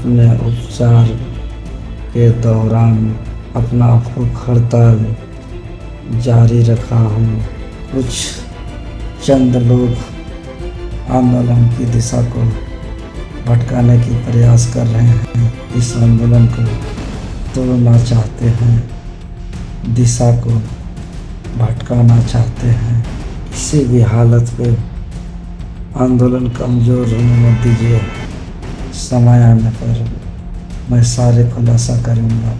अपने उपचार के दौरान अपना भूख हड़ताल जारी रखा हूँ। कुछ चंद लोग आंदोलन की दिशा को भटकाने की प्रयास कर रहे हैं। इस आंदोलन को तोड़ना चाहते हैं, दिशा को भटकाना चाहते हैं। किसी भी हालत पे आंदोलन कमज़ोर होने मत दीजिए। समय आने पर मैं सारे खुलासा करूँगा।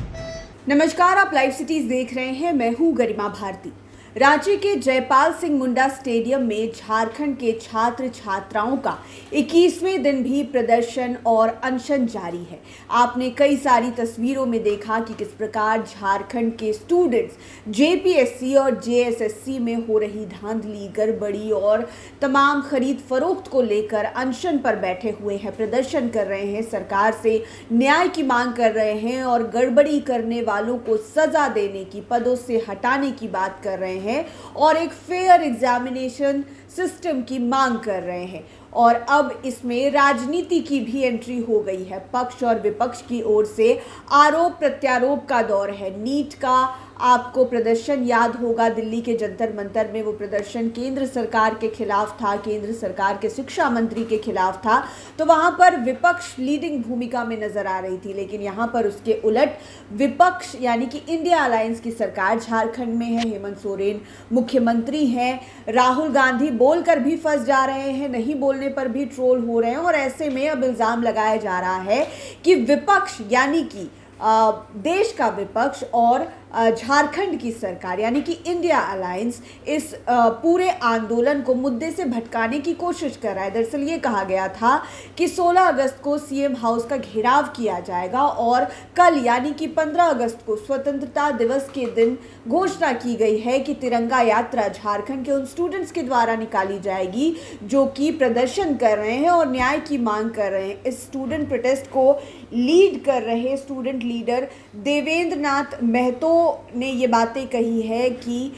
नमस्कार, आप लाइव सिटीज देख रहे हैं। मैं हूं गरिमा भारती। रांची के जयपाल सिंह मुंडा स्टेडियम में झारखंड के छात्र छात्राओं का 21वें दिन भी प्रदर्शन और अनशन जारी है। आपने कई सारी तस्वीरों में देखा कि किस प्रकार झारखंड के स्टूडेंट्स जेपीएससी और जेएसएससी में हो रही धांधली, गड़बड़ी और तमाम खरीद फरोख्त को लेकर अनशन पर बैठे हुए हैं, प्रदर्शन कर रहे हैं, सरकार से न्याय की मांग कर रहे हैं और गड़बड़ी करने वालों को सजा देने की, पदों से हटाने की बात कर रहे हैं और एक फेयर एग्जामिनेशन सिस्टम की मांग कर रहे हैं। और अब इसमें राजनीति की भी एंट्री हो गई है। पक्ष और विपक्ष की ओर से आरोप प्रत्यारोप का दौर है। नीट का आपको प्रदर्शन याद होगा, दिल्ली के जंतर मंतर में वो प्रदर्शन केंद्र सरकार के खिलाफ था, केंद्र सरकार के शिक्षा मंत्री के खिलाफ था। तो वहां पर विपक्ष लीडिंग भूमिका में नजर आ रही थी, लेकिन यहां पर उसके उलट विपक्ष यानी कि इंडिया अलायंस की सरकार झारखंड में है। हेमंत सोरेन मुख्यमंत्री हैं। राहुल गांधी बोलकर भी फंस जा रहे हैं, नहीं बोलने पर भी ट्रोल हो रहे हैं। और ऐसे में अब इल्जाम लगाया जा रहा है कि विपक्ष यानी कि देश का विपक्ष और झारखंड की सरकार यानी कि इंडिया अलायंस इस पूरे आंदोलन को मुद्दे से भटकाने की कोशिश कर रहा है। दरअसल ये कहा गया था कि 16 अगस्त को सीएम हाउस का घेराव किया जाएगा और कल यानी कि 15 अगस्त को स्वतंत्रता दिवस के दिन घोषणा की गई है कि तिरंगा यात्रा झारखंड के उन स्टूडेंट्स के द्वारा निकाली जाएगी जो कि प्रदर्शन कर रहे हैं और न्याय की मांग कर रहे हैं। इस स्टूडेंट प्रोटेस्ट को लीड कर रहे स्टूडेंट लीडर देवेंद्र नाथ महतो ने ये बातें कही है कि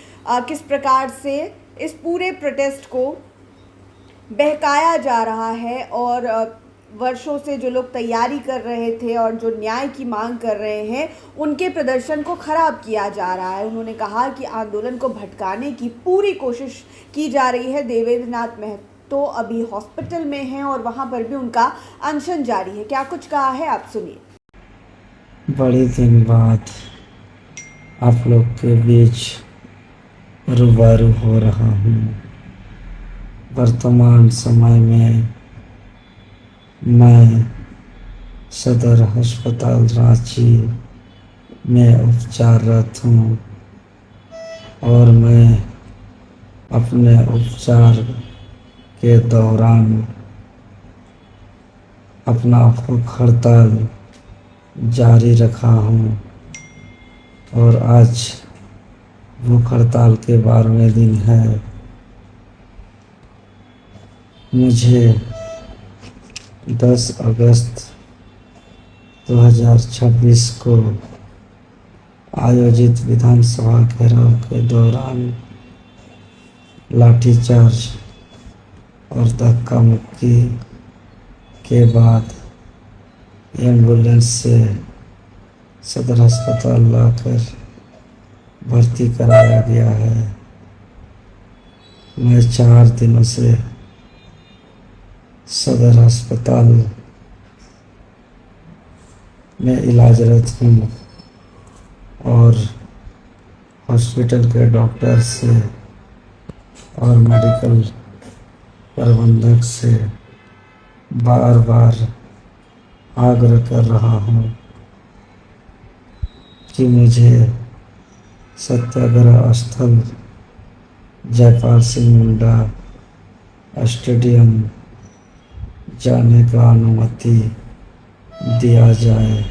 किस प्रकार से इस पूरे प्रोटेस्ट को बहकाया जा रहा है और वर्षों से जो लोग तैयारी कर रहे थे और जो न्याय की मांग कर रहे हैं उनके प्रदर्शन को खराब किया जा रहा है। उन्होंने कहा कि आंदोलन को भटकाने की पूरी कोशिश की जा रही है। देवेंद्र नाथ महतो अभी हॉस्पिटल में हैं और वहां पर भी उनका अनशन जारी है। क्या कुछ कहा है, आप सुनिए। बड़े दिन बाद आप लोग के बीच रूबरू हो रहा हूँ। वर्तमान समय में मैं सदर अस्पताल रांची में उपचाररत हूँ और मैं अपने उपचार के दौरान अपना भूख हड़ताल जारी रखा हूँ और आज भूख हड़ताल के 12वें दिन है। मुझे 10 अगस्त 2026 को आयोजित विधानसभा घेराव के दौरान लाठीचार्ज और धक्का मुक्की के बाद एम्बुलेंस से सदर अस्पताल लाकर भर्ती कराया गया है। मैं 4 दिनों से सदर अस्पताल में इलाजरत हूँ और हॉस्पिटल के डॉक्टर से और मेडिकल प्रबंधक से बार बार आग्रह कर रहा हूँ कि मुझे सत्याग्रह स्थल जयपाल सिंह मुंडा स्टेडियम जाने का अनुमति दिया जाए,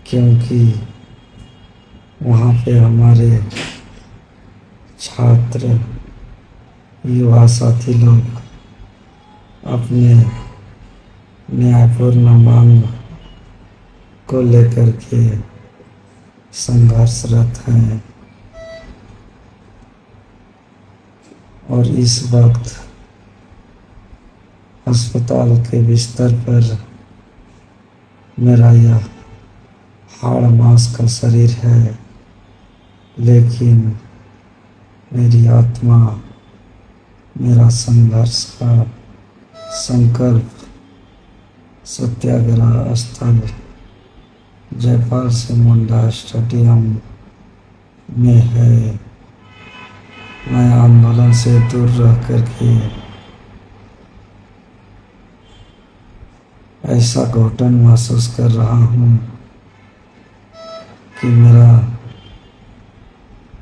क्योंकि वहाँ पे हमारे छात्र युवा साथी लोग अपने न्यायपूर्ण मांग को लेकर के संघर्षरत हैं और इस वक्त अस्पताल के बिस्तर पर मेरा यह हाड़ मांस का शरीर है, लेकिन मेरी आत्मा मेरा संघर्ष का संकल्प सत्याग्रह स्थल जयपाल सिंह मुंडा स्टेडियम में है। मैं आंदोलन से दूर रह करके ऐसा घुटन महसूस कर रहा हूँ कि मेरा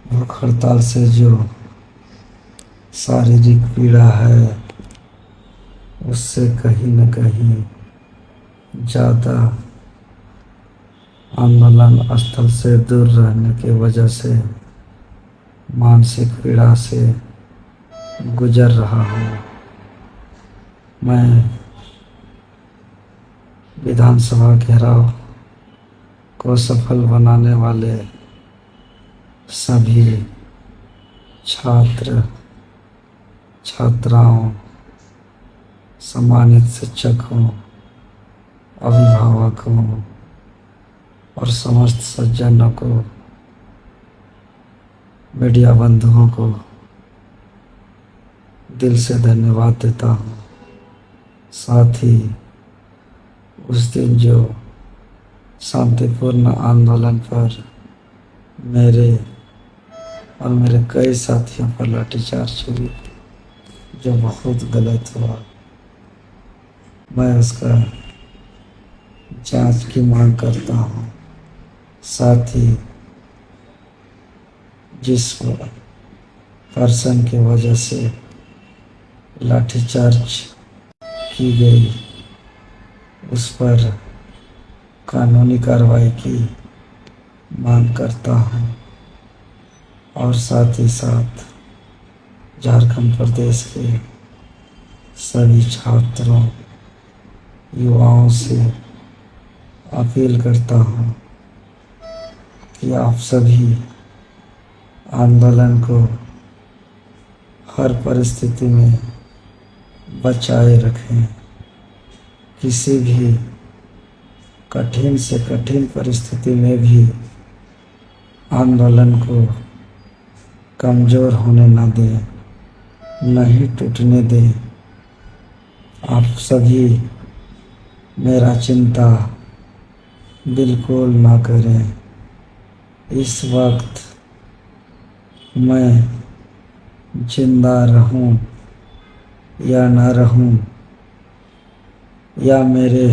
भूख हड़ताल से जो शारीरिक पीड़ा है उससे कहीं न कहीं ज़्यादा आंदोलन स्थल से दूर रहने की वजह से मानसिक पीड़ा से गुजर रहा हूँ। मैं विधानसभा घेराव को सफल बनाने वाले सभी छात्र छात्राओं, सम्मानित शिक्षकों, अभिभावकों और समस्त सज्जनों को, मीडिया बंधुओं को दिल से धन्यवाद देता हूँ। साथ ही उस दिन जो शांतिपूर्ण आंदोलन पर मेरे और मेरे कई साथियों पर लाठीचार्ज हुई, जो बहुत गलत हुआ, मैं उसका जांच की मांग करता हूँ। साथ ही जिस पर्सन की वजह से लाठीचार्ज की गई उस पर कानूनी कार्रवाई की मांग करता हूँ। और साथ ही साथ झारखंड प्रदेश के सभी छात्रों, युवाओं से अपील करता हूँ कि आप सभी आंदोलन को हर परिस्थिति में बचाए रखें। किसी भी कठिन से कठिन परिस्थिति में भी आंदोलन को कमज़ोर होने न दें, नहीं टूटने दें। आप सभी मेरा चिंता बिल्कुल ना करें। इस वक्त मैं जिंदा रहूं या ना रहूं, या मेरे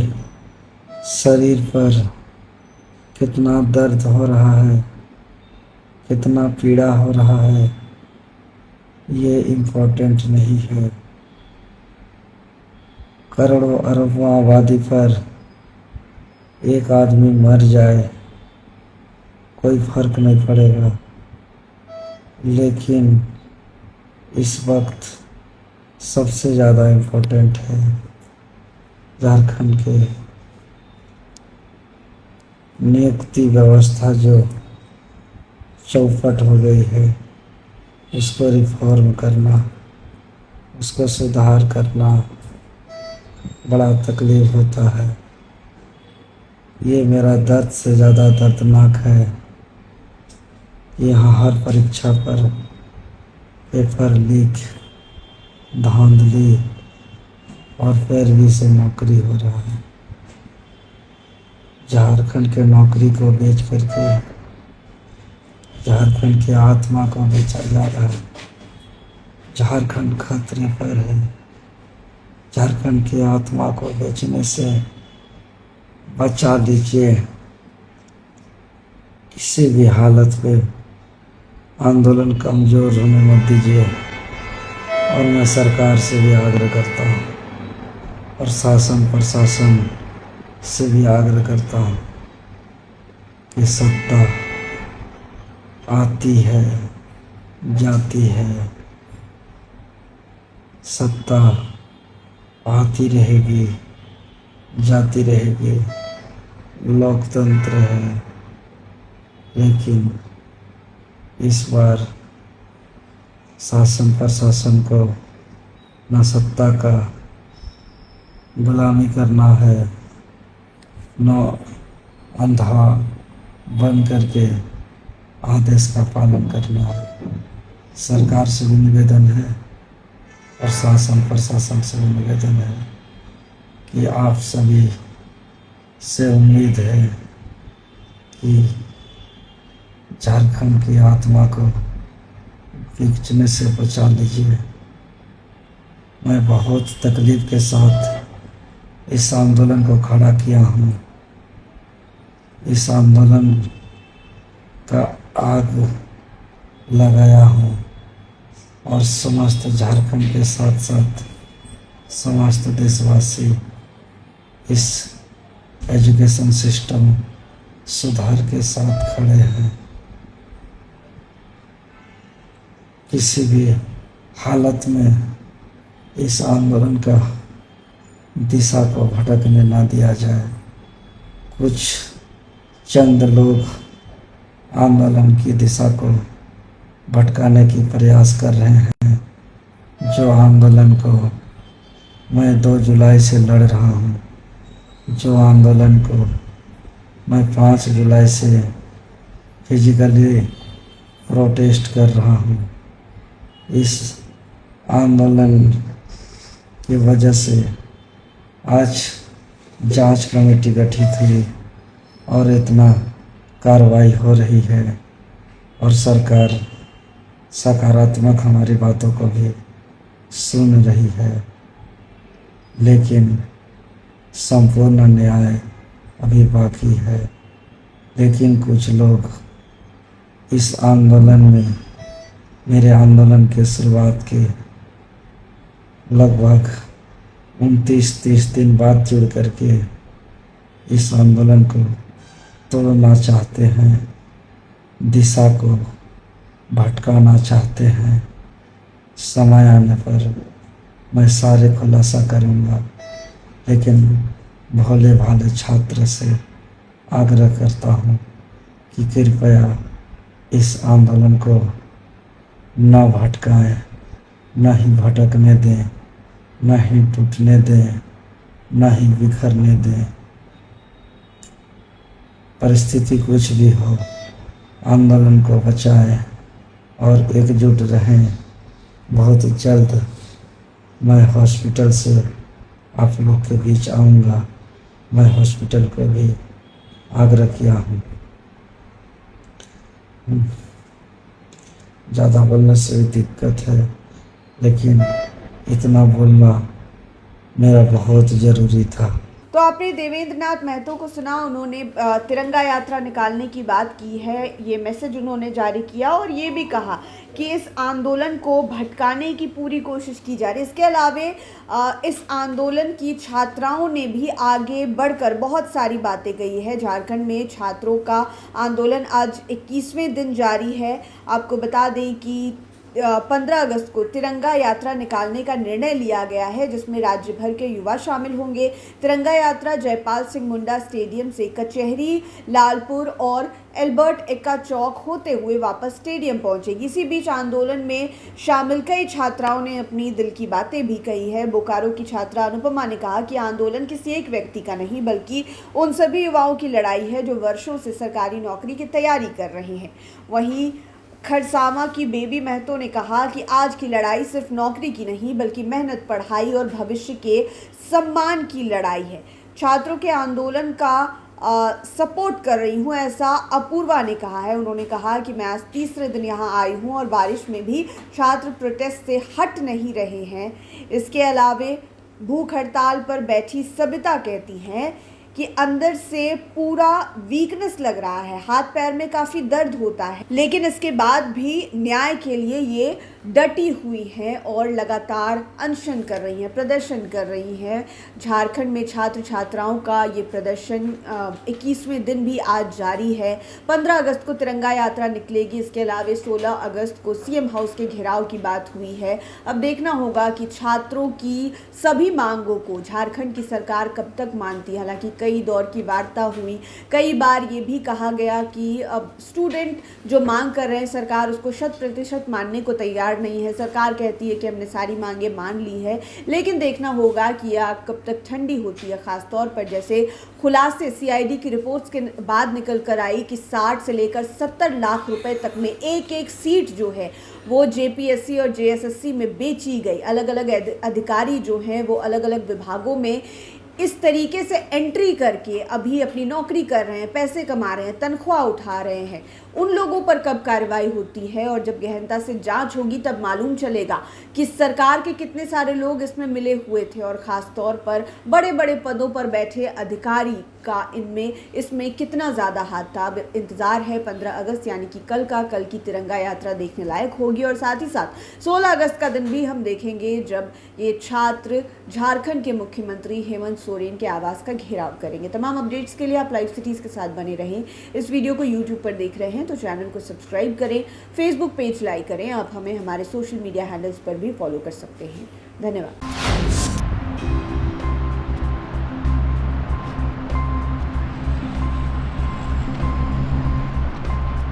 शरीर पर कितना दर्द हो रहा है, कितना पीड़ा हो रहा है, ये इम्पोर्टेंट नहीं है। करोड़ों अरबों आबादी पर एक आदमी मर जाए कोई फर्क नहीं पड़ेगा, लेकिन इस वक्त सबसे ज़्यादा इम्पोर्टेंट है झारखंड के नियुक्ति व्यवस्था जो चौपट हो गई है, उसको रिफॉर्म करना, उसको सुधार करना बड़ा तकलीफ होता है। ये मेरा दर्द से ज़्यादा दर्दनाक है। यहाँ हर परीक्षा पर पेपर लीक, धांधली और पैरवी से नौकरी हो रहा है। झारखंड के नौकरी को बेच करके झारखंड की आत्मा को बेचा जा रहा है। झारखंड खतरे पर है। झारखंड की आत्मा को बेचने से बचा लीजिए। किसी भी हालत में आंदोलन कमज़ोर होने मत दीजिए। और मैं सरकार से भी आग्रह करता हूँ और शासन प्रशासन से भी आग्रह करता हूँ कि सत्ता आती है, जाती है, सत्ता आती रहेगी, जाती रहेगी। लोकतंत्र है, लेकिन इस बार शासन प्रशासन को न सत्ता का गुलामी करना है, न अंधा बन करके आदेश का पालन करना है। सरकार से भी निवेदन है और शासन प्रशासन से भी निवेदन है कि आप सभी से उम्मीद है कि झारखंड की आत्मा को बिकने से बचा लीजिए। मैं बहुत तकलीफ के साथ इस आंदोलन को खड़ा किया हूँ। इस आंदोलन का आग लगाया हूँ और समस्त झारखंड के साथ साथ समस्त देशवासी इस एजुकेशन सिस्टम सुधार के साथ खड़े हैं। किसी भी हालत में इस आंदोलन का दिशा को भटकने ना दिया जाए। कुछ चंद लोग आंदोलन की दिशा को भटकाने की प्रयास कर रहे हैं। जो आंदोलन को मैं 2 जुलाई से लड़ रहा हूँ, जो आंदोलन को मैं 5 जुलाई से फिजिकली प्रोटेस्ट कर रहा हूँ, इस आंदोलन की वजह से आज जांच कमेटी गठित हुई और इतना कार्रवाई हो रही है और सरकार सकारात्मक हमारी बातों को भी सुन रही है, लेकिन संपूर्ण न्याय अभी बाकी है। लेकिन कुछ लोग इस आंदोलन में मेरे आंदोलन के शुरुआत के लगभग 29-30 दिन बाद जुड़ करके इस आंदोलन को तोड़ना चाहते हैं, दिशा को भटकाना चाहते हैं। समय आने पर मैं सारे खुलासा करूँगा, लेकिन भोले भाले छात्र से आग्रह करता हूँ कि कृपया इस आंदोलन को न भटकाएं, न ही भटकने दें, न ही टूटने दें, न ही बिखरने दें। परिस्थिति कुछ भी हो, आंदोलन को बचाएं और एकजुट रहें। बहुत जल्द मैं हॉस्पिटल से आप लोग के बीच आऊँगा। मैं हॉस्पिटल को भी आग्रह किया हूँ। ज़्यादा बोलने से भी दिक्कत है, लेकिन इतना बोलना मेरा बहुत ज़रूरी था। तो आपने देवेंद्र नाथ महतो को सुना, उन्होंने तिरंगा यात्रा निकालने की बात की है, ये मैसेज उन्होंने जारी किया और ये भी कहा कि इस आंदोलन को भटकाने की पूरी कोशिश की जा रही है। इसके अलावे इस आंदोलन की छात्राओं ने भी आगे बढ़कर बहुत सारी बातें कही है। झारखंड में छात्रों का आंदोलन आज 21वें दिन जारी है। आपको बता दें कि 15 अगस्त को तिरंगा यात्रा निकालने का निर्णय लिया गया है, जिसमें राज्य भर के युवा शामिल होंगे। तिरंगा यात्रा जयपाल सिंह मुंडा स्टेडियम से कचहरी, लालपुर और एल्बर्ट एक्का चौक होते हुए वापस स्टेडियम पहुंचेगी। इसी बीच आंदोलन में शामिल कई छात्राओं ने अपनी दिल की बातें भी कही है। बोकारो की छात्रा अनुपमा ने कहा कि आंदोलन किसी एक व्यक्ति का नहीं, बल्कि उन सभी युवाओं की लड़ाई है जो वर्षों से सरकारी नौकरी की तैयारी कर रहे हैं। वहीं खरसावा की बेबी महतो ने कहा कि आज की लड़ाई सिर्फ नौकरी की नहीं, बल्कि मेहनत, पढ़ाई और भविष्य के सम्मान की लड़ाई है। छात्रों के आंदोलन का सपोर्ट कर रही हूँ, ऐसा अपूर्वा ने कहा है। उन्होंने कहा कि मैं आज तीसरे दिन यहाँ आई हूँ और बारिश में भी छात्र प्रोटेस्ट से हट नहीं रहे हैं। इसके अलावे भूख हड़ताल पर बैठी सबिता कहती हैं कि अंदर से पूरा वीकनेस लग रहा है, हाथ पैर में काफ़ी दर्द होता है, लेकिन इसके बाद भी न्याय के लिए ये डटी हुई हैं और लगातार अनशन कर रही हैं, प्रदर्शन कर रही हैं। झारखंड में छात्र छात्राओं का ये प्रदर्शन 21वें दिन भी आज जारी है। 15 अगस्त को तिरंगा यात्रा निकलेगी। इसके अलावा 16 अगस्त को सीएम हाउस के घेराव की बात हुई है। अब देखना होगा कि छात्रों की सभी मांगों को झारखंड की सरकार कब तक मानती है। हालांकि कई दौर की वार्ता हुई, कई बार ये भी कहा गया कि अब स्टूडेंट जो मांग कर रहे हैं सरकार उसको 100% मानने को तैयार तैयार नहीं है। सरकार कहती है कि हमने सारी मांगे मान ली है, लेकिन देखना होगा कि यह आग कब तक ठंडी होती है। खासतौर पर जैसे खुलासे सीआईडी की रिपोर्ट्स के बाद निकल कर आई कि 60 से लेकर 70 लाख रुपए तक में एक एक सीट जो है वो जेपीएससी और जेएसएससी में बेची गई। अलग अलग अधिकारी जो हैं वो अलग अलग विभागों में इस तरीके से एंट्री करके अभी अपनी नौकरी कर रहे हैं, पैसे कमा रहे हैं, तनख्वाह उठा रहे हैं। उन लोगों पर कब कार्रवाई होती है और जब गहनता से जांच होगी तब मालूम चलेगा कि सरकार के कितने सारे लोग इसमें मिले हुए थे और ख़ास तौर पर बड़े बड़े पदों पर बैठे अधिकारी का इसमें कितना ज़्यादा हाथ था। अब इंतज़ार है 15 अगस्त यानी कि कल की तिरंगा यात्रा देखने लायक होगी और साथ ही साथ 16 अगस्त का दिन भी हम देखेंगे जब ये छात्र झारखंड के मुख्यमंत्री हेमंत सोरेन के आवास का घेराव करेंगे। तमाम अपडेट्स के लिए आप लाइव सिटीज़ के साथ बने रहें। इस वीडियो को यूट्यूब पर देख रहे हैं तो चैनल को सब्सक्राइब करें, फेसबुक पेज लाइक करें। आप हमें हमारे सोशल मीडिया हैंडल्स पर भी फॉलो कर सकते हैं। धन्यवाद।